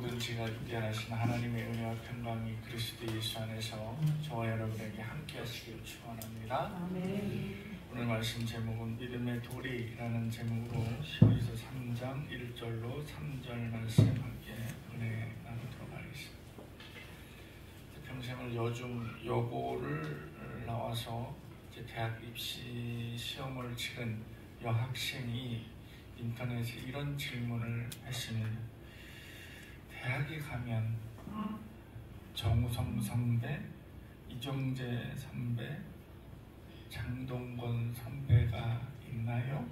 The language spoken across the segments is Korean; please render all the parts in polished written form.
모든 지가 위대하신 하나님의 은혜와 평강이 그리스도 예수 안에서 저와 여러분에게 함께 하시길 축원합니다. 오늘 말씀 제목은 믿음의 도리라는 제목으로 히브리서 3장 1절로 3절 말씀 함께 은혜 나누도록 하겠습니다. 평생을 여고를 나와서 이제 대학 입시 시험을 치른 여학생이 인터넷에 이런 질문을 했습니다. 대학에 가면 정우성 선배, 이정재 선배, 장동건 선배가 있나요?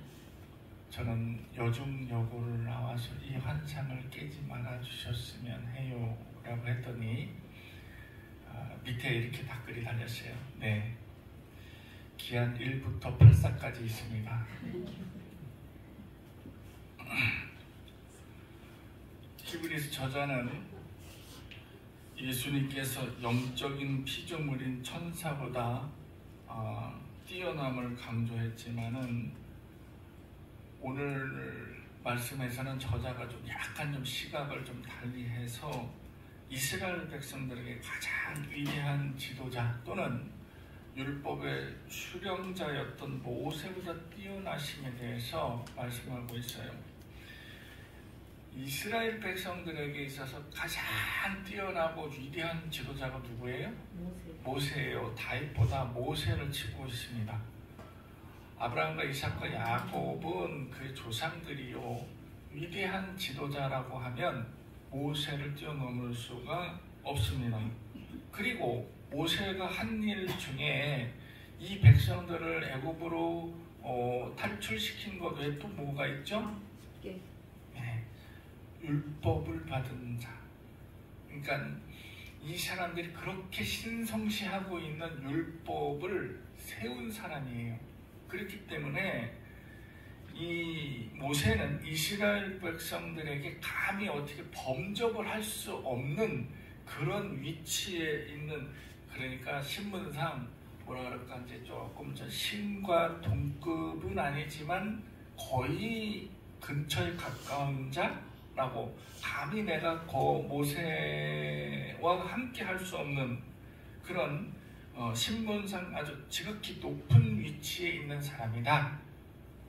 저는 여중여고를 나와서 이 환상을 깨지 말아 주셨으면 해요 라고 했더니 밑에 이렇게 댓글이 달렸어요. 네, 기한 1부터 8사까지 있습니다. 히브리서 저자는 예수님께서 영적인 피조물인 천사보다 뛰어남을 강조했지만은 오늘 말씀에서는 저자가 약간 시각을 달리해서 이스라엘 백성들에게 가장 위대한 지도자 또는 율법의 수령자였던 모세보다 뛰어나심에 대해서 말씀하고 있어요. 이스라엘 백성들에게 있어서 가장 뛰어나고 위대한 지도자가 누구예요? 모세예요. 다윗보다 모세를 치고 있습니다. 아브라함과 이삭과 야곱은 그의 조상들이요. 위대한 지도자라고 하면 모세를 뛰어넘을 수가 없습니다. 그리고 모세가 한 일 중에 이 백성들을 애굽으로 탈출시킨 것 외에 또 뭐가 있죠? 네. 율법을 받은 자. 그러니까 이 사람들이 그렇게 신성시하고 있는 율법을 세운 사람이에요. 그렇기 때문에 이 모세는 이스라엘 백성들에게 감히 어떻게 범접을 할 수 없는 그런 위치에 있는, 그러니까 신분상 뭐라 그럴까 이제 조금 신과 동급은 아니지만 거의 근처에 가까운 자라고, 감히 내가 모세와 함께 할 수 없는 그런 신분상 아주 지극히 높은 위치에 있는 사람이다.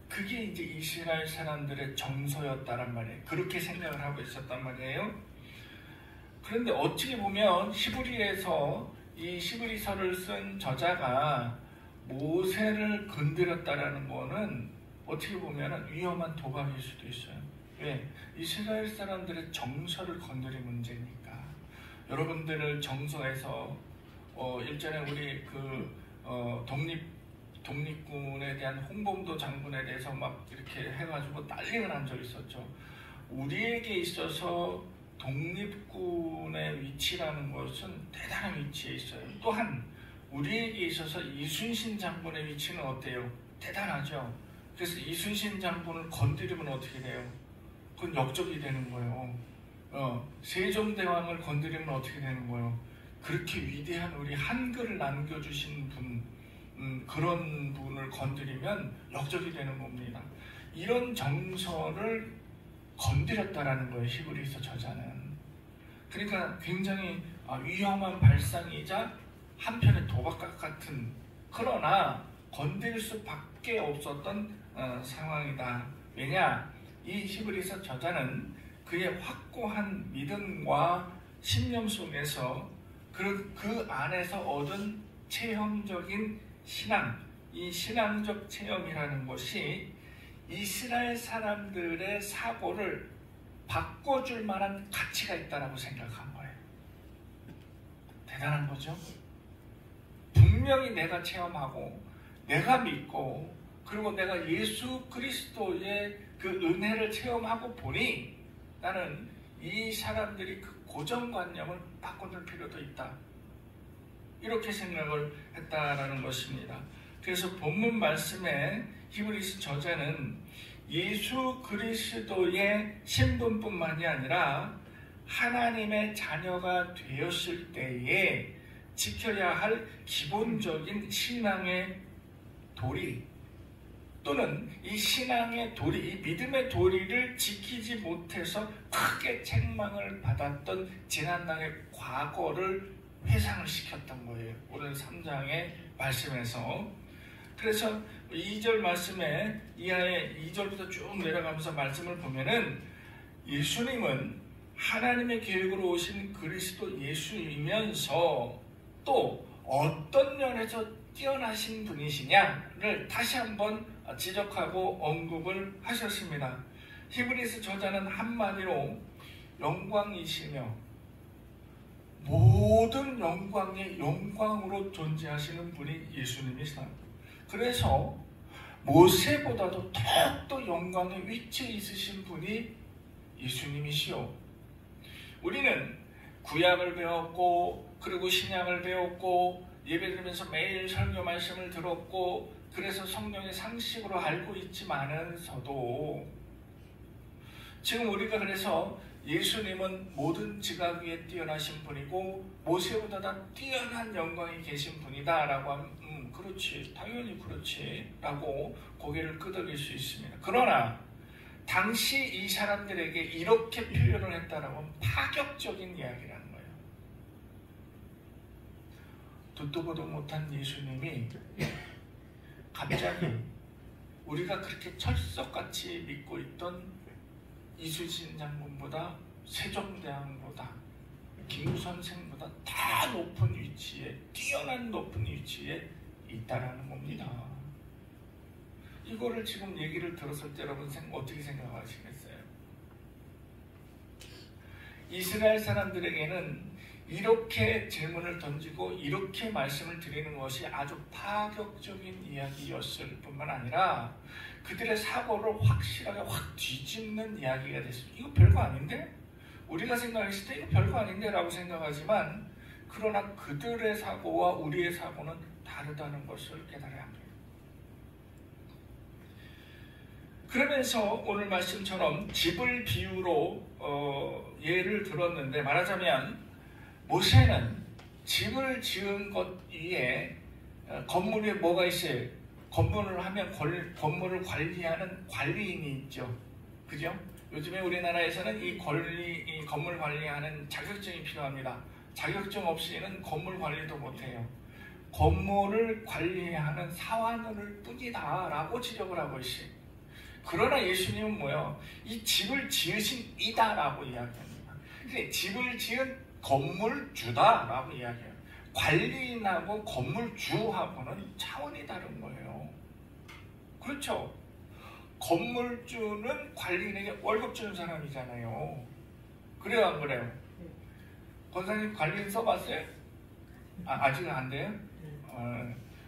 그게 이제 이스라엘 사람들의 정서였다란 말이에요. 그렇게 생각을 하고 있었단 말이에요. 그런데 어떻게 보면 히브리에서 이 히브리서를 쓴 저자가 모세를 건드렸다라는 거는 어떻게 보면 위험한 도박일 수도 있어요. 왜? 이스라엘 사람들의 정서를 건드린 문제니까. 여러분들을 정서에서 일전에 우리 독립군에 대한 홍범도 장군에 대해서 막 이렇게 해가지고 난리가 난 적이 있었죠. 우리에게 있어서 독립군의 위치라는 것은 대단한 위치에 있어요. 또한 우리에게 있어서 이순신 장군의 위치는 어때요? 대단하죠. 그래서 이순신 장군을 건드리면 어떻게 돼요? 그건 역적이 되는 거예요. 세종대왕을 건드리면 어떻게 되는 거예요? 그렇게 위대한 우리 한글을 남겨주신 분, 그런 분을 건드리면 역적이 되는 겁니다. 이런 정서를 건드렸다라는 거예요, 히브리서 저자는. 그러니까 굉장히 위험한 발상이자 한편의 도박 같은, 그러나 건드릴 수밖에 없었던 상황이다. 왜냐? 이 히브리서 저자는 그의 확고한 믿음과 신념 속에서 그 안에서 얻은 체험적인 신앙, 이 신앙적 체험이라는 것이 이스라엘 사람들의 사고를 바꿔줄 만한 가치가 있다고 생각한 거예요. 대단한 거죠? 분명히 내가 체험하고 내가 믿고 그리고 내가 예수 그리스도의 그 은혜를 체험하고 보니 나는 이 사람들이 그 고정관념을 바꿔줄 필요도 있다. 이렇게 생각을 했다라는 것입니다. 그래서 본문 말씀에 히브리서 저자는 예수 그리스도의 신분뿐만이 아니라 하나님의 자녀가 되었을 때에 지켜야 할 기본적인 신앙의 도리 또는 이 신앙의 도리, 이 믿음의 도리를 지키지 못해서 크게 책망을 받았던 지난날의 과거를 회상을 시켰던 거예요. 오늘 3장의 말씀에서. 그래서 2절 말씀에 이하에 2절부터 쭉 내려가면서 말씀을 보면은 예수님은 하나님의 계획으로 오신 그리스도 예수이면서 또 어떤 면에서 뛰어나신 분이시냐를 다시 한번 지적하고 언급을 하셨습니다. 히브리서 저자는 한마디로 영광이시며 모든 영광의 영광으로 존재하시는 분이 예수님이시다. 그래서 모세보다도 더욱더 영광의 위치에 있으신 분이 예수님이시오. 우리는 구약을 배웠고 그리고 신약을 배웠고 예배드리면서 매일 설교 말씀을 들었고 그래서 성령의 상식으로 알고 있지만서도 지금 우리가 그래서 예수님은 모든 지각 위에 뛰어나신 분이고 모세보다 다 뛰어난 영광이 계신 분이다 라고 하면 그렇지, 당연히 그렇지 라고 고개를 끄덕일 수 있습니다. 그러나 당시 이 사람들에게 이렇게 표현을 했다라고 하면 파격적인 이야기라는 거예요. 듣도 보도 못한 예수님이 갑자기 우리가 그렇게 철석같이 믿고 있던 이순신 장군보다 세종대왕보다 김 선생보다 다 높은 위치에, 뛰어난 높은 위치에 있다라는 겁니다. 이거를 지금 얘기를 들었을 때 여러분 어떻게 생각하시겠어요? 이스라엘 사람들에게는 이렇게 질문을 던지고 이렇게 말씀을 드리는 것이 아주 파격적인 이야기였을 뿐만 아니라 그들의 사고를 확실하게 확 뒤집는 이야기가 됐습니다. 이거 별거 아닌데? 우리가 생각했을 때 이거 별거 아닌데? 라고 생각하지만 그러나 그들의 사고와 우리의 사고는 다르다는 것을 깨달아야 합니다. 그러면서 오늘 말씀처럼 집을 비유로 예를 들었는데 말하자면 모세는 집을 지은 것 위에 건물 위에 뭐가 있어요? 건물을 하면 건물을 관리하는 관리인이 있죠. 그죠? 요즘에 우리나라에서는 이 건물 관리하는 자격증이 필요합니다. 자격증 없이는 건물 관리도 못해요. 건물을 관리하는 사원을 뿐이다 라고 지적을 하고 있어요. 그러나 예수님은 뭐예요? 이 집을 지으신 이다 라고 이야기합니다. 근데 집을 지은 건물주다 라고 이야기해요. 관리인하고 건물주하고는 차원이 다른 거예요. 그렇죠? 건물주는 관리인에게 월급 주는 사람이잖아요. 그래요 안 그래요? 권사님 관리인 써봤어요? 아직은 안 돼요?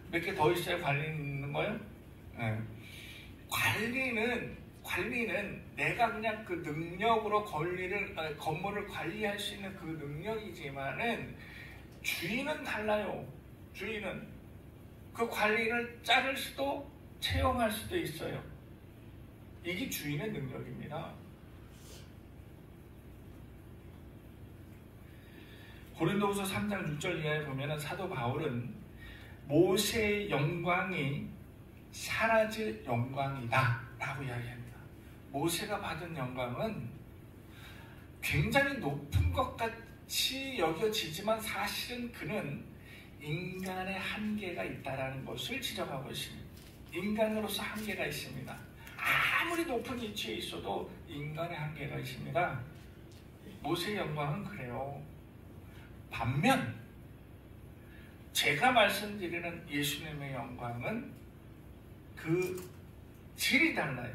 몇 개 더 있어요? 관리인 있는 거요? 네. 관리는 내가 그냥 그 능력으로 건물을 관리할 수 있는 그 능력이지만은 주인은 달라요. 주인은 그 관리를 자를 수도 채용할 수도 있어요. 이게 주인의 능력입니다. 고린도후서 3장 6절 이하에 보면은 사도 바울은 모세의 영광이 사라질 영광이다 라고 이야기합니다. 모세가 받은 영광은 굉장히 높은 것 같이 여겨지지만 사실은 그는 인간의 한계가 있다는 것을 지적하고 있습니다. 인간으로서 한계가 있습니다. 아무리 높은 위치에 있어도 인간의 한계가 있습니다. 모세의 영광은 그래요. 반면 제가 말씀드리는 예수님의 영광은 그 질이 달라요.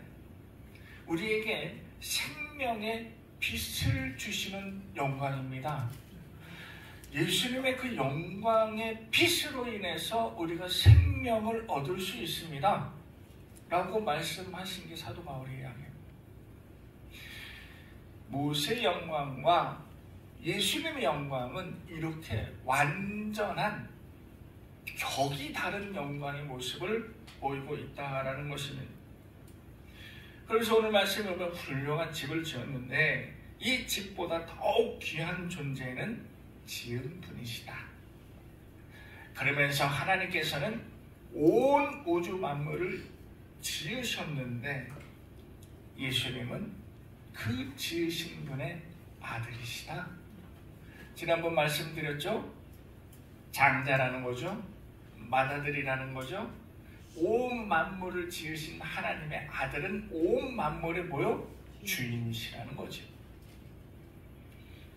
우리에게 생명의 빛을 주시는 영광입니다. 예수님의 그 영광의 빛으로 인해서 우리가 생명을 얻을 수 있습니다. 라고 말씀하신 게 사도 바울의 이야기입니다. 모세의 영광과 예수님의 영광은 이렇게 완전한 격이 다른 영광의 모습을 보이고 있다라는 것입니다. 그래서 오늘 말씀에 보면 훌륭한 집을 지었는데 이 집보다 더욱 귀한 존재는 지은 분이시다. 그러면서 하나님께서는 온 우주 만물을 지으셨는데 예수님은 그 지으신 분의 아들이시다. 지난번 말씀드렸죠? 장자라는 거죠. 맏아들이라는 거죠. 온 만물을 지으신 하나님의 아들은 온 만물의 뭐요? 주인이시라는 거죠.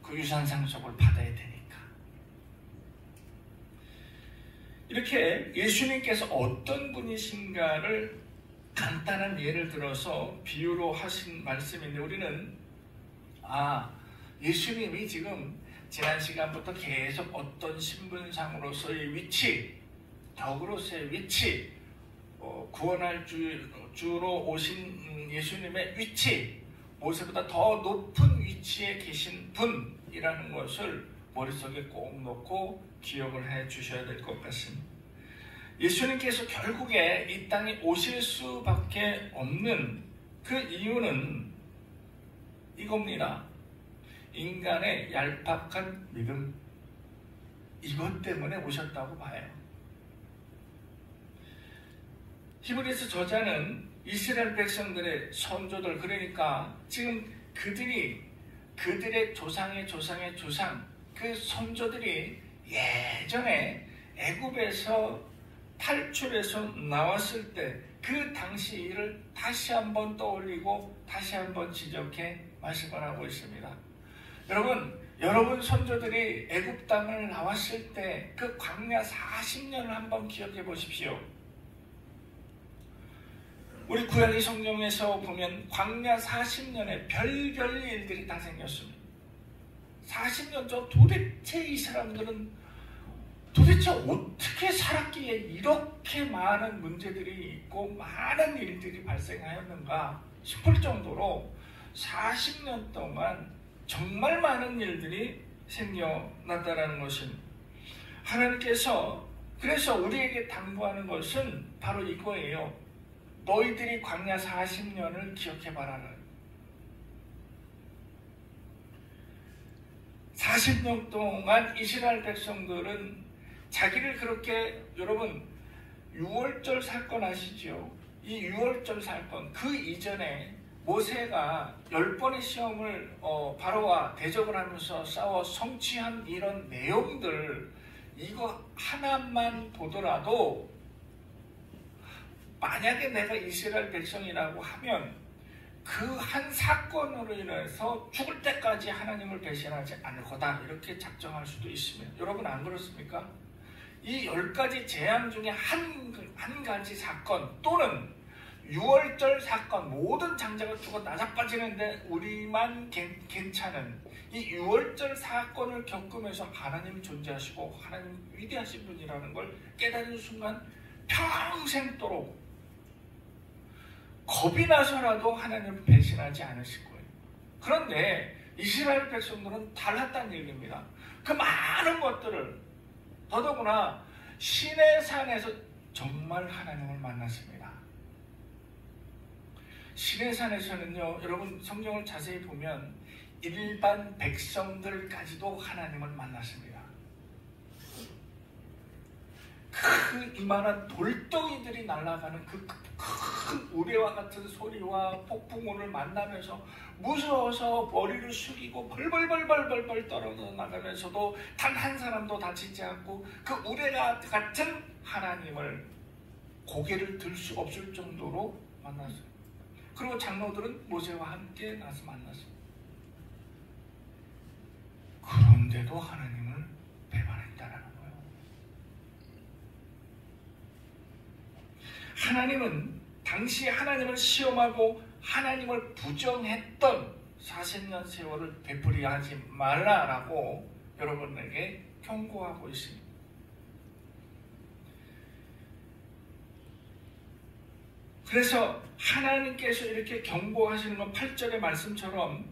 그 유산 상속을 받아야 되니까. 이렇게 예수님께서 어떤 분이신가를 간단한 예를 들어서 비유로 하신 말씀인데, 우리는 예수님이 지금 지난 시간부터 계속 어떤 신분상으로서의 위치, 덕으로서의 위치, 구원할 주로 오신 예수님의 위치, 모세보다 더 높은 위치에 계신 분이라는 것을 머릿속에 꼭 넣고 기억을 해 주셔야 될 것 같습니다. 예수님께서 결국에 이 땅에 오실 수밖에 없는 그 이유는 이겁니다. 인간의 얄팍한 믿음, 이것 때문에 오셨다고 봐요. 히브리서 저자는 이스라엘 백성들의 선조들, 그러니까 지금 그들의 조상의 조상, 그 선조들이 예전에 애굽에서 탈출해서 나왔을 때 그 당시 일을 다시 한번 떠올리고 다시 한번 지적해 말씀을 하고 있습니다. 여러분 선조들이 애굽 땅을 나왔을 때 그 광야 40년을 한번 기억해 보십시오. 우리 구약의 성경에서 보면 광야 40년에 별별 일들이 다 생겼습니다. 40년 전 도대체 이 사람들은 도대체 어떻게 살았기에 이렇게 많은 문제들이 있고 많은 일들이 발생하였는가 싶을 정도로 40년 동안 정말 많은 일들이 생겨났다는 것입니다. 하나님께서 그래서 우리에게 당부하는 것은 바로 이거예요. 너희들이 광야 40년을 기억해봐라. 40년 동안 이스라엘 백성들은 자기를 그렇게, 여러분 6월절 사건 아시죠? 이 6월절 사건, 그 이전에 모세가 10번의 시험을 바로와 대적을 하면서 싸워 성취한 이런 내용들, 이거 하나만 보더라도 만약에 내가 이스라엘 백성이라고 하면 그 한 사건으로 인해서 죽을 때까지 하나님을 배신하지 않을 거다, 이렇게 작정할 수도 있습니다. 여러분 안 그렇습니까? 이 10가지 재앙 중에 한 가지 사건, 또는 6월절 사건, 모든 장자가 죽어 나자빠지는데 우리만 괜찮은 이 6월절 사건을 겪으면서 하나님이 존재하시고 하나님 위대하신 분이라는 걸 깨달은 순간 평생도록 겁이 나서라도 하나님을 배신하지 않으실 거예요. 그런데 이스라엘 백성들은 달랐다는 얘기입니다. 그 많은 것들을, 더더구나 시내산에서 정말 하나님을 만났습니다. 시내산에서는요, 여러분 성경을 자세히 보면 일반 백성들까지도 하나님을 만났습니다. 그 이만한 돌덩이들이 날아가는 그 큰 우레와 같은 소리와 폭풍우를 만나면서 무서워서 머리를 숙이고 벌벌벌벌벌 떨어져 나가면서도 단 한 사람도 다치지 않고 그 우레와 같은 하나님을 고개를 들 수 없을 정도로 만났어요. 그리고 장로들은 모세와 함께 나서 만났어요. 그런데도 하나님을 배반했다라는 거예요. 하나님은 당시 하나님을 시험하고 하나님을 부정했던 40년 세월을 되풀이하지 말라라고 여러분에게 경고하고 있습니다. 그래서 하나님께서 이렇게 경고하시는 건 8절의 말씀처럼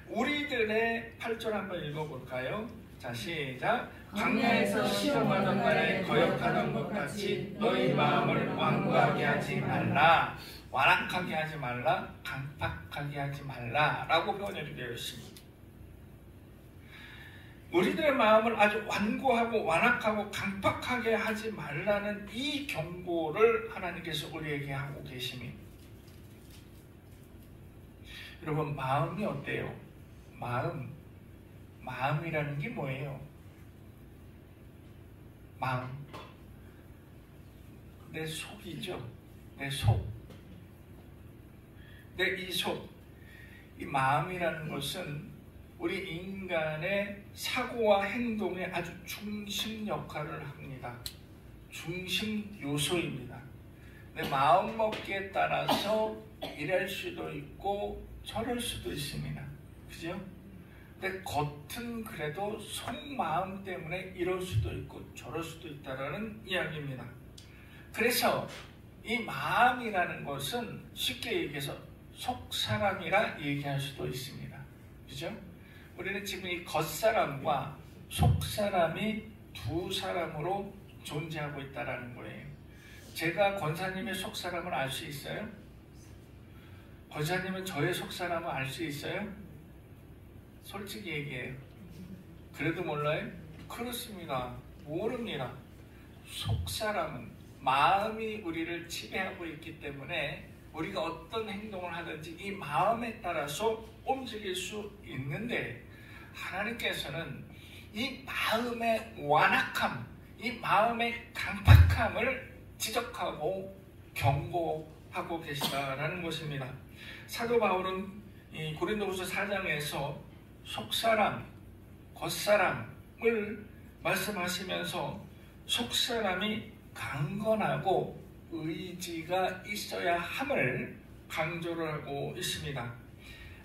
우리들의 8절 한번 읽어볼까요? 자, 시작. 광야에서 시험하던 날에 거역하던 것 같이 너희 마음을 완고하게 하지 말라, 완악하게 하지 말라, 강팍하게 하지 말라 라고 표현이 되어 있습니다. 우리들의 마음을 아주 완고하고 완악하고 강팍하게 하지 말라는 이 경고를 하나님께서 우리에게 하고 계심이. 여러분, 마음이 어때요? 마음이라는 게 뭐예요? 마음, 내 속이죠. 내 속, 내 이 속, 이 마음이라는 것은 우리 인간의 사고와 행동의 아주 중심 역할을 합니다. 중심 요소입니다. 내 마음먹기에 따라서 이럴 수도 있고 저럴 수도 있습니다. 그죠? 근데 겉은 그래도 속마음 때문에 이럴 수도 있고 저럴 수도 있다는 이야기입니다. 그래서 이 마음이라는 것은 쉽게 얘기해서 속사람이라 얘기할 수도 있습니다. 그죠? 우리는 지금 이 겉사람과 속사람이 두 사람으로 존재하고 있다는 거예요. 제가 권사님의 속사람을 알 수 있어요? 권사님은 저의 속사람을 알 수 있어요? 솔직히 얘기해요. 그래도 몰라요? 그렇습니다. 모릅니다. 속사람은 마음이 우리를 지배하고 있기 때문에 우리가 어떤 행동을 하든지 이 마음에 따라서 움직일 수 있는데, 하나님께서는 이 마음의 완악함, 이 마음의 강팍함을 지적하고 경고하고 계시다라는 것입니다. 사도 바울은 이 고린도후서 4장에서 속사람, 겉사람을 말씀하시면서 속사람이 강건하고 의지가 있어야 함을 강조를 하고 있습니다.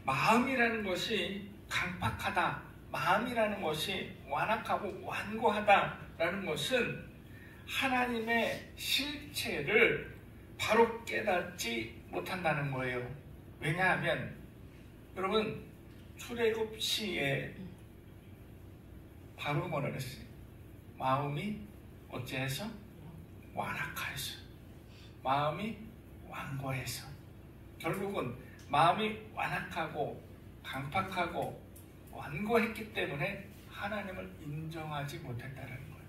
마음이라는 것이 강팍하다, 마음이라는 것이 완악하고 완고하다라는 것은 하나님의 실체를 바로 깨닫지 못한다는 거예요. 왜냐하면 여러분, 출애굽 시에 바로 뭐라 그랬어요? 마음이 어째서? 완악해서, 마음이 완고해서. 결국은 마음이 완악하고 강팍하고 완고했기 때문에 하나님을 인정하지 못했다는 거예요.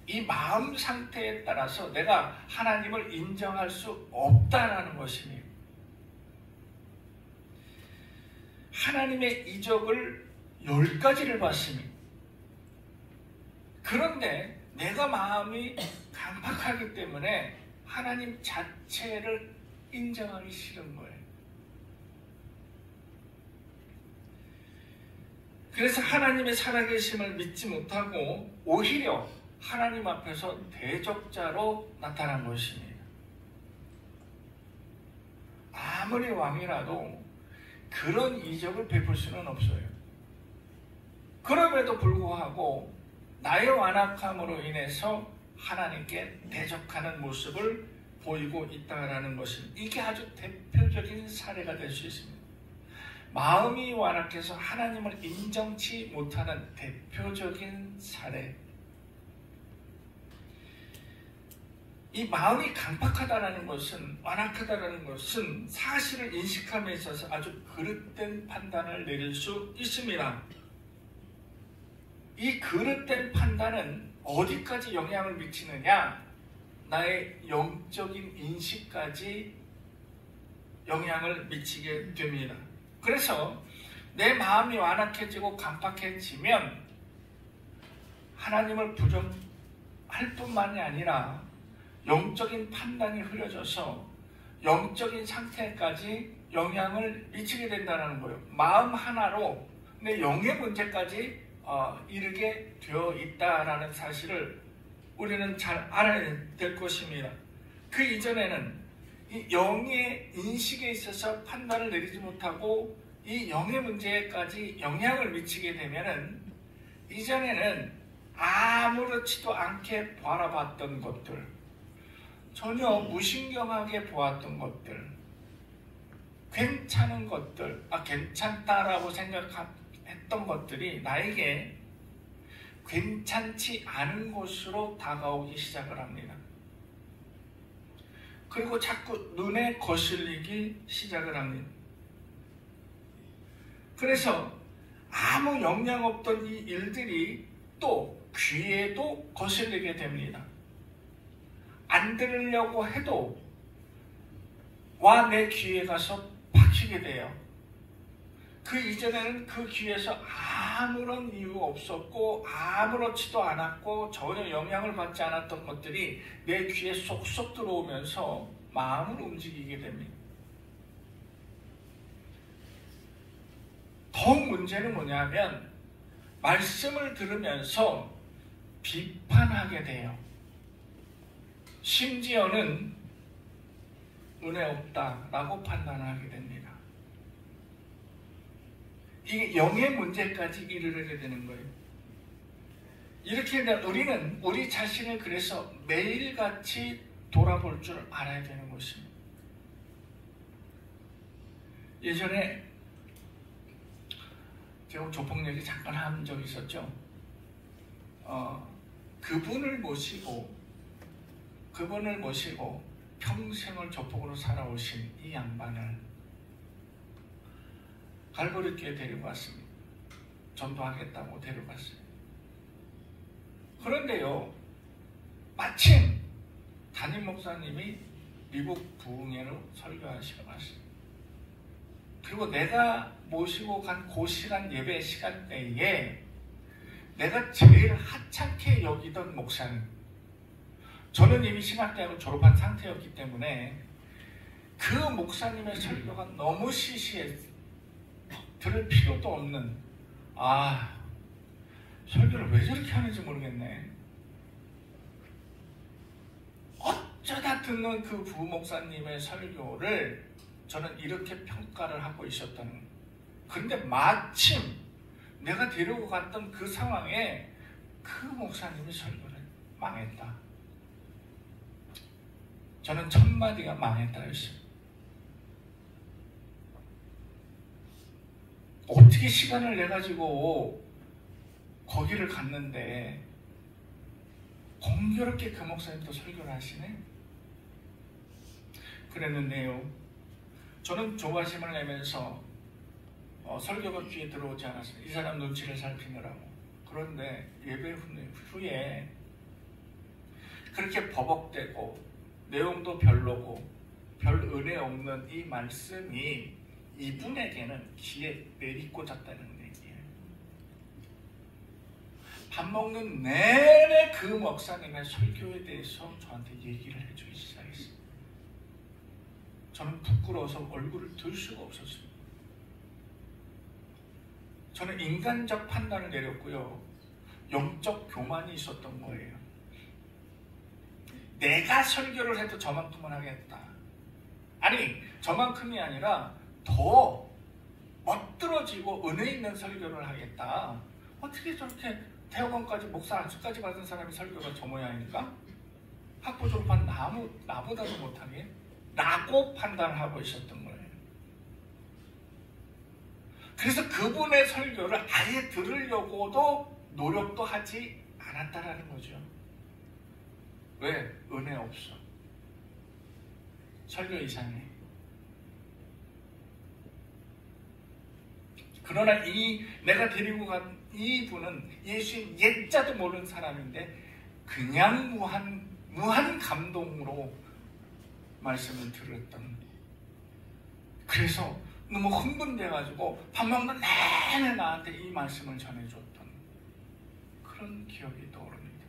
이 마음 상태에 따라서 내가 하나님을 인정할 수 없다는 것입니다. 하나님의 이적을 10가지를 봤습니다. 그런데 내가 마음이 강팍하기 때문에 하나님 자체를 인정하기 싫은 거예요. 그래서 하나님의 살아계심을 믿지 못하고 오히려 하나님 앞에서 대적자로 나타난 것입니다. 아무리 왕이라도 그런 이적을 베풀 수는 없어요. 그럼에도 불구하고 나의 완악함으로 인해서 하나님께 대적하는 모습을 보이고 있다는 것입니다. 이게 아주 대표적인 사례가 될 수 있습니다. 마음이 완악해서 하나님을 인정치 못하는 대표적인 사례. 이 마음이 강팍하다는 것은, 완악하다는 것은 사실을 인식함에 있어서 아주 그릇된 판단을 내릴 수 있습니다. 이 그릇된 판단은 어디까지 영향을 미치느냐? 나의 영적인 인식까지 영향을 미치게 됩니다. 그래서 내 마음이 완악해지고 강팍해지면 하나님을 부정할 뿐만이 아니라 영적인 판단이 흐려져서 영적인 상태까지 영향을 미치게 된다는 거예요. 마음 하나로 내 영의 문제까지 이르게 되어 있다라는 사실을 우리는 잘 알아야 될 것입니다. 그 이전에는 이 영의 인식에 있어서 판단을 내리지 못하고 이 영의 문제까지 영향을 미치게 되면은, 이전에는 아무렇지도 않게 바라봤던 것들, 전혀 무신경하게 보았던 것들, 괜찮은 것들, 괜찮다라고 생각했던 것들이 나에게 괜찮지 않은 것으로 다가오기 시작을 합니다. 그리고 자꾸 눈에 거슬리기 시작을 합니다. 그래서 아무 영향 없던 이 일들이 또 귀에도 거슬리게 됩니다. 안 들으려고 해도 와 내 귀에 가서 박히게 돼요. 그 이전에는 그 귀에서 아무런 이유 없었고 아무렇지도 않았고 전혀 영향을 받지 않았던 것들이 내 귀에 쏙쏙 들어오면서 마음을 움직이게 됩니다. 더 문제는 뭐냐면 말씀을 들으면서 비판하게 돼요. 심지어는 은혜 없다라고 판단하게 됩니다. 이게 영의 문제까지 이르게 되는 거예요. 이렇게 되면 우리는 우리 자신을 그래서 매일같이 돌아볼 줄 알아야 되는 것입니다. 예전에 제가 조폭 얘기 잠깐 한 적이 있었죠. 그분을 모시고 평생을 조폭으로 살아오신 이 양반을 갈보리교에 데리고 왔습니다. 전도하겠다고 데려갔어요. 그런데요, 마침 담임 목사님이 미국 부흥회로 설교하시러 갔어요. 그리고 내가 모시고 간 그 시간, 예배 시간대에 내가 제일 하찮게 여기던 목사님, 저는 이미 신학대학을 졸업한 상태였기 때문에 그 목사님의 설교가 너무 시시했어요. 들을 필요도 없는, 설교를 왜 저렇게 하는지 모르겠네. 어쩌다 듣는 그 부목사님의 설교를 저는 이렇게 평가를 하고 있었던 거예요. 그런데 마침 내가 데리고 갔던 그 상황에 그 목사님의 설교를 망했다. 저는 첫 마디가 망했다 했어요. 어떻게 시간을 내가지고 거기를 갔는데 공교롭게 그 목사님도 설교를 하시네? 그랬는데요, 저는 조바심을 내면서 설교가 귀에 들어오지 않았습니다. 이 사람 눈치를 살피느라고. 그런데 예배 후에 그렇게 버벅대고 내용도 별로고 별 은혜 없는 이 말씀이 이분에게는 귀에 내리꽂았다는 얘기예요. 밥 먹는 내내 그 목사님의 설교에 대해서 저한테 얘기를 해주기 시작했어요. 저는 부끄러워서 얼굴을 들 수가 없었습니다. 저는 인간적 판단을 내렸고요. 영적 교만이 있었던 거예요. 내가 설교를 해도 저만큼은 하겠다. 아니, 저만큼이 아니라 더 멋들어지고 은혜 있는 설교를 하겠다. 어떻게 저렇게 대학원까지 목사 안수까지 받은 사람이 설교가 저 모양입니까? 학부 졸업한 나보다도 못하게? 라고 판단을 하고 있었던 거예요. 그래서 그분의 설교를 아예 들으려고도 노력도 하지 않았다라는 거죠. 왜? 은혜 없어. 설교 이상해. 그러나 내가 데리고 간 이분은 예수의 옛자도 모르는 사람인데 그냥 무한 감동으로 말씀을 들었던, 그래서 너무 흥분돼가지고 밥 먹는 내내 나한테 이 말씀을 전해줬던 그런 기억이 떠오릅니다.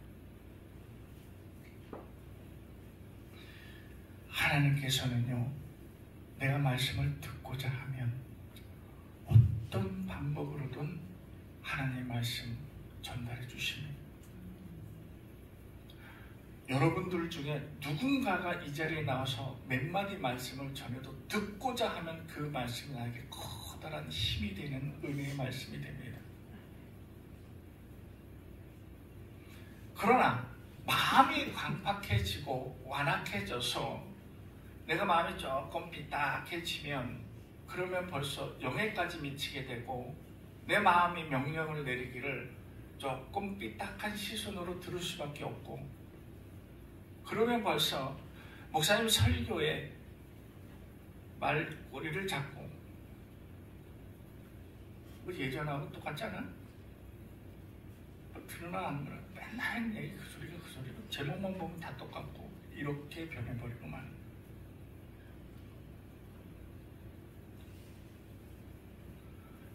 하나님께서는요, 내가 말씀을 듣고자 하면 어떤 방법으로든 하나님의 말씀 전달해 주십니다. 여러분들 중에 누군가가 이 자리에 나와서 몇 마디 말씀을 전해도 듣고자 하면 그 말씀이 나에게 커다란 힘이 되는 은혜의 말씀이 됩니다. 그러나 마음이 광팍해지고 완악해져서 내가 마음이 조금 삐딱해지면 그러면 벌써 영에까지 미치게 되고 내 마음이 명령을 내리기를 조금 삐딱한 시선으로 들을 수밖에 없고, 그러면 벌써 목사님 설교에 말꼬리를 잡고 뭐 예전하고 똑같지 않아? 뭐 들으나 안 들어? 맨날 얘기 그 소리가 그 소리로 제목만 보면 다 똑같고 이렇게 변해버리고만.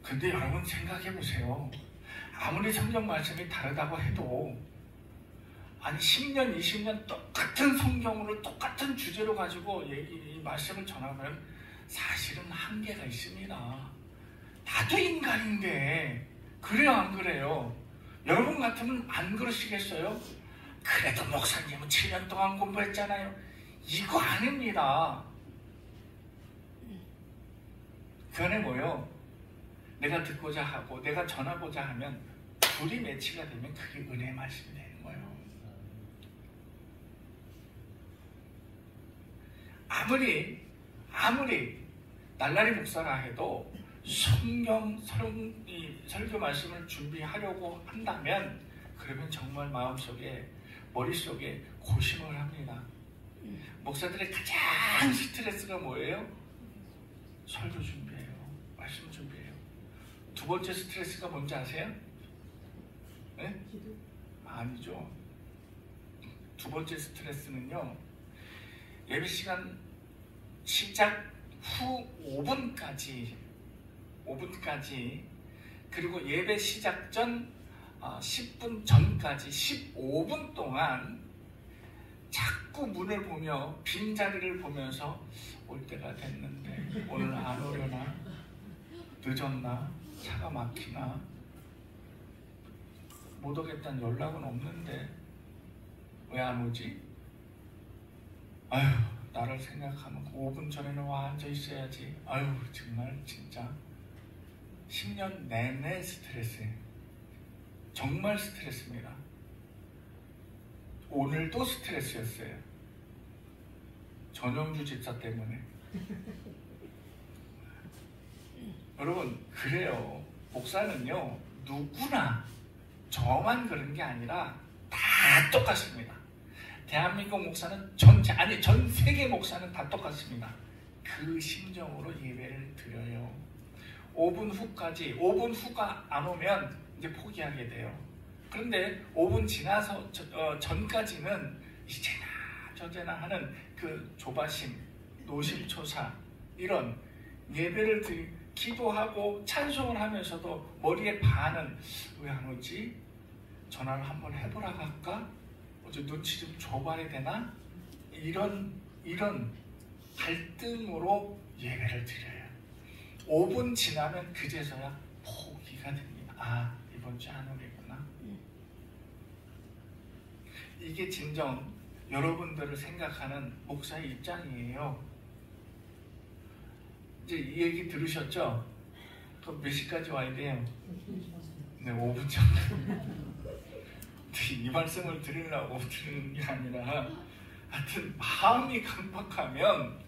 근데 여러분 생각해보세요. 아무리 성경 말씀이 다르다고 해도 아니 10년, 20년 똑같은 성경으로 똑같은 주제로 가지고 이 말씀을 전하면 사실은 한계가 있습니다. 나도 인간인데 그래요 안 그래요? 여러분 같으면 안 그러시겠어요? 그래도 목사님은 7년 동안 공부했잖아요. 이거 아닙니다. 그 안에 뭐요? 내가 듣고자 하고 내가 전하고자 하면 둘이 매치가 되면 그게 은혜의 말씀이 되는 거예요. 아무리 날라리 목사라 해도 성경 설교 말씀을 준비하려고 한다면 그러면 정말 마음속에 머릿속에 고심을 합니다. 목사들의 가장 스트레스가 뭐예요? 설교 준비해요. 말씀 준비해요. 두 번째 스트레스가 뭔지 아세요? 네? 아니죠. 두 번째 스트레스는요. 예배 시간 시작 후 5분까지 그리고 예배 시작 전 10분 전까지 15분 동안 자꾸 문을 보며 빈자리를 보면서 올 때가 됐는데 오늘 안 오려나? 늦었나? 차가 막히나? 못 오겠다는 연락은 없는데 왜 안 오지? 아휴 나를 생각하면 5분 전에는 와 앉아 있어야지. 아유 정말 진짜 10년 내내 스트레스예요. 정말 스트레스입니다. 오늘도 스트레스였어요. 전영주 집사 때문에. 여러분 그래요. 목사는요 누구나 저만 그런 게 아니라 다 똑같습니다. 대한민국 목사는 전 세계 목사는 다 똑같습니다. 그 심정으로 예배를 드려요. 5분 후가 안 오면 이제 포기하게 돼요. 그런데 5분 지나서 전까지는 이제나 저제나 하는 그 조바심, 노심초사 이런 예배를 기도하고 찬송을 하면서도 머리에 반은 왜 안 오지? 전화를 한번 해보라고 할까? 어제 눈치 좀 줘봐야 되나? 이런 갈등으로 예배를 드려요. 5분 지나면 그제서야 포기가 됩니다. 아 이번 주 안 오겠구나. 이게 진정 여러분들을 생각하는 목사의 입장이에요. 이제 이 얘기 들으셨죠? 그럼 몇 시까지 와야 돼요? 네, 5분 정도. 이 말씀을 들으려고 들은 게 아니라 하여튼 마음이 강박하면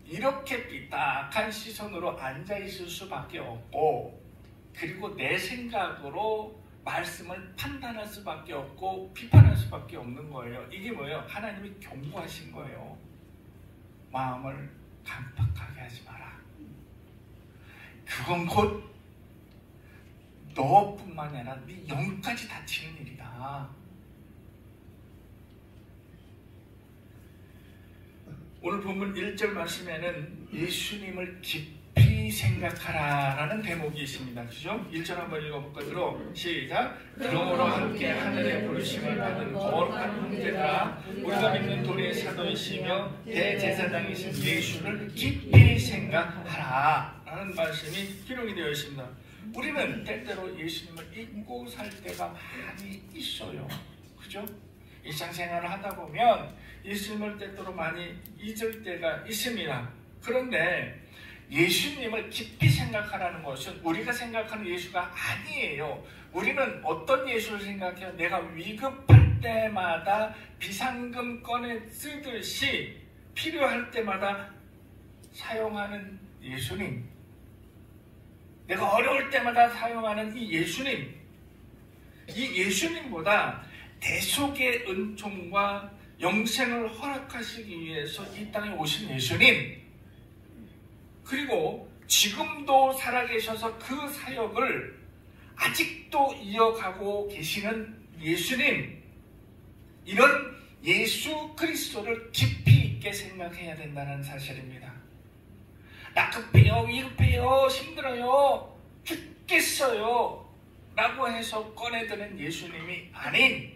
이렇게 삐딱한 시선으로 앉아있을 수밖에 없고 그리고 내 생각으로 말씀을 판단할 수밖에 없고 비판할 수밖에 없는 거예요. 이게 뭐예요? 하나님이 경고하신 거예요. 마음을 강박하게 하지 마라. 그건 곧 너뿐만 아니라 네 영까지 다치는 일이다. 오늘 본문 1절 말씀에는 예수님을 깊이 생각하라라는 대목이 있습니다. 그죠? 1절 한번 읽어볼까요? 시작! 그러므로 함께 하늘의 부르심을 받은 거룩한 형제들아 우리가 믿는 도리의 사도이시며 대제사장이신 예수를 깊이 생각하라 라는 말씀이 기록이 되어 있습니다. 우리는 때때로 예수님을 잊고 살 때가 많이 있어요. 그죠? 일상생활을 하다 보면 예수님을 때때로 많이 잊을 때가 있습니다. 그런데 예수님을 깊이 생각하라는 것은 우리가 생각하는 예수가 아니에요. 우리는 어떤 예수를 생각해요? 내가 위급할 때마다 비상금 꺼내 쓰듯이 필요할 때마다 사용하는 예수님. 내가 어려울 때마다 사용하는 이 예수님. 이 예수님보다 대속의 은총과 영생을 허락하시기 위해서 이 땅에 오신 예수님. 그리고 지금도 살아계셔서 그 사역을 아직도 이어가고 계시는 예수님, 이런 예수 그리스도를 깊이 있게 생각해야 된다는 사실입니다. 나 급해요, 위급해요, 힘들어요, 죽겠어요 라고 해서 꺼내드는 예수님이 아닌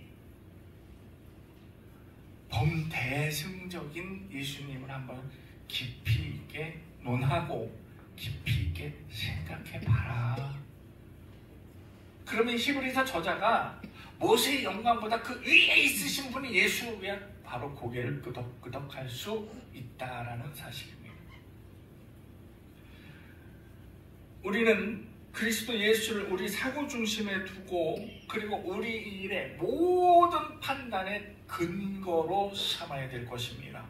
범대승적인 예수님을 한번 깊이 있게 논하고 깊이 있게 생각해봐라. 그러면 히브리서 저자가 모세의 영광보다 그 위에 있으신 분이 예수야, 바로 고개를 끄덕끄덕할 수 있다라는 사실입니다. 우리는 그리스도 예수를 우리 사고 중심에 두고, 그리고 우리 일의 모든 판단의 근거로 삼아야 될 것입니다.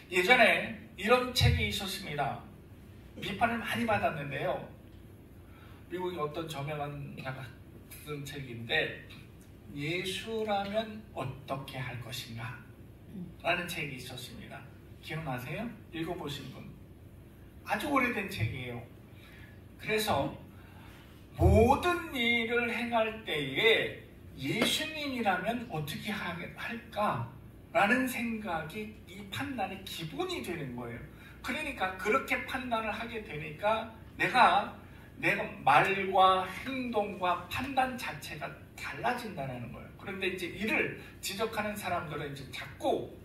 예전에 이런 책이 있었습니다. 비판을 많이 받았는데요. 미국의 어떤 저명한 자가 쓴 책인데, 예수라면 어떻게 할 것인가 라는 책이 있었습니다. 기억나세요? 읽어보신 분? 아주 오래된 책이에요. 그래서 모든 일을 행할 때에 예수님이라면 어떻게 할까? 라는 생각이 이 판단의 기본이 되는 거예요. 그러니까 그렇게 판단을 하게 되니까 내가 말과 행동과 판단 자체가 달라진다는 거예요. 그런데 이제 이를 지적하는 사람들은 이제 자꾸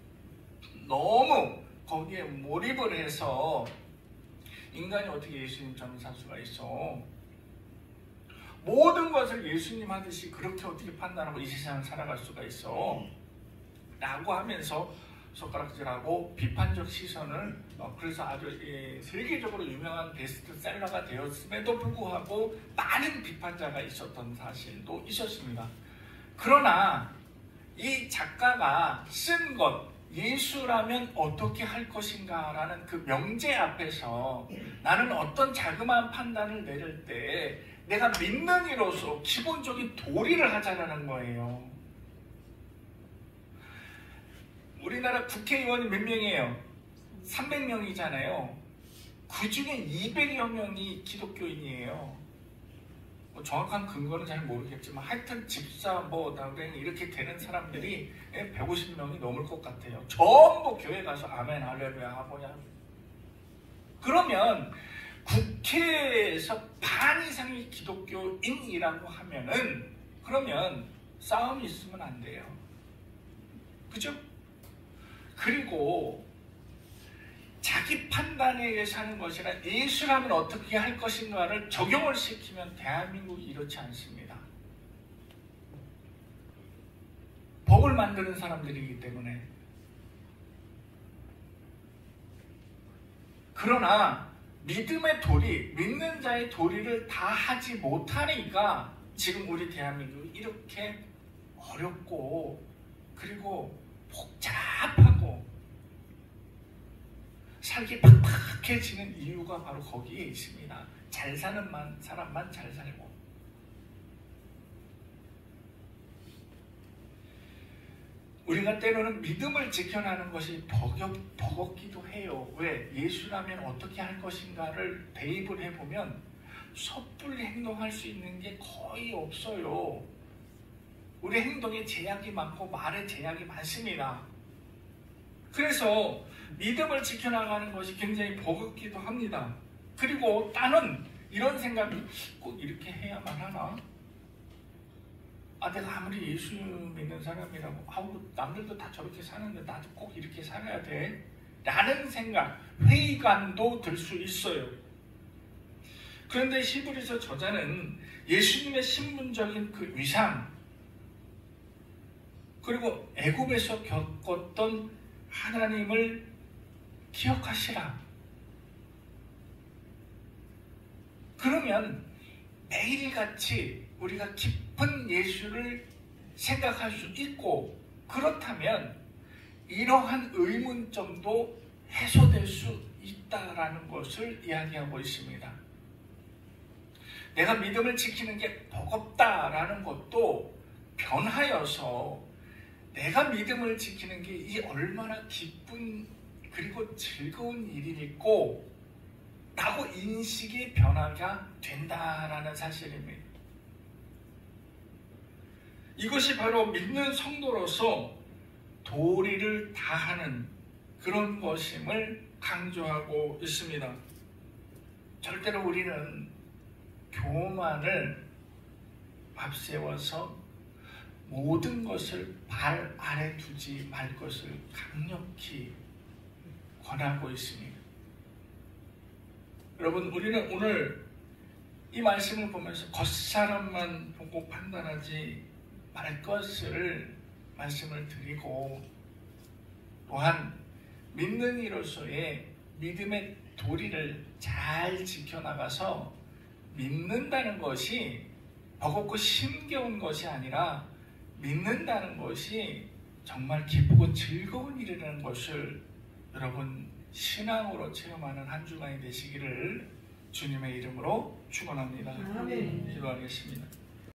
너무 거기에 몰입을 해서 인간이 어떻게 예수님처럼 살 수가 있어? 모든 것을 예수님 하듯이 그렇게 어떻게 판단하고 이 세상을 살아갈 수가 있어? 라고 하면서 손가락질하고 비판적 시선을, 그래서 아주 세계적으로 유명한 베스트셀러가 되었음에도 불구하고 많은 비판자가 있었던 사실도 있었습니다. 그러나 이 작가가 쓴 것, 예수라면 어떻게 할 것인가 라는 그 명제 앞에서 나는 어떤 자그마한 판단을 내릴 때 내가 믿는 이로서 기본적인 도리를 하자라는 거예요. 우리나라 국회의원이 몇 명이에요? 300명이잖아요. 그 중에 200여 명이 기독교인이에요. 뭐 정확한 근거는 잘 모르겠지만 하여튼 집사 나그랭이 이렇게 되는 사람들이 150명이 넘을 것 같아요. 전부 교회 가서 아멘 할렐루야 하고야. 그러면 국회에서 반 이상이 기독교인이라고 하면은, 그러면 싸움이 있으면 안 돼요. 그죠? 그리고 자기 판단에 의해서 하는 것이라 예수라면 어떻게 할 것인가를 적용을 시키면 대한민국이 이렇지 않습니다. 법을 만드는 사람들이기 때문에. 그러나 믿음의 도리, 믿는 자의 도리를 다 하지 못하니까 지금 우리 대한민국이 이렇게 어렵고 그리고 복잡하고 살기 팍팍해지는 이유가 바로 거기에 있습니다. 잘 사는 사람만 잘 살고. 우리가 때로는 믿음을 지켜나는 것이 버겁기도 해요. 왜? 예수라면 어떻게 할 것인가를 대입을 해보면 섣불리 행동할 수 있는 게 거의 없어요. 우리 행동에 제약이 많고 말에 제약이 많습니다. 그래서 믿음을 지켜나가는 것이 굉장히 버겁기도 합니다. 그리고 나는 이런 생각이, 꼭 이렇게 해야만 하나? 내가 아무리 예수 믿는 사람이라고 남들도 다 저렇게 사는데 나도 꼭 이렇게 살아야 돼? 라는 생각, 회의감도 들 수 있어요. 그런데 히브리서 저자는 예수님의 신분적인 그 위상, 그리고 애굽에서 겪었던 하나님을 기억하시라. 그러면 매일같이 우리가 깊은 예수를 생각할 수 있고, 그렇다면 이러한 의문점도 해소될 수 있다라는 것을 이야기하고 있습니다. 내가 믿음을 지키는 게 버겁다라는 것도 변하여서 내가 믿음을 지키는 게 이 얼마나 기쁜 그리고 즐거운 일이고, 라고 인식이 변화가 된다라는 사실입니다. 이것이 바로 믿는 성도로서 도리를 다하는 그런 것임을 강조하고 있습니다. 절대로 우리는 교만을 앞세워서 모든 것을 발 아래 두지 말 것을 강력히 권하고 있습니다. 여러분, 우리는 오늘 이 말씀을 보면서 겉사람만 보고 판단하지 말 것을 말씀을 드리고, 또한 믿는 이로서의 믿음의 도리를 잘 지켜나가서 믿는다는 것이 버겁고 힘겨운 것이 아니라 믿는다는 것이 정말 기쁘고 즐거운 일이라는 것을 여러분 신앙으로 체험하는 한 주간이 되시기를 주님의 이름으로 축원합니다. 아멘. 기도하겠습니다.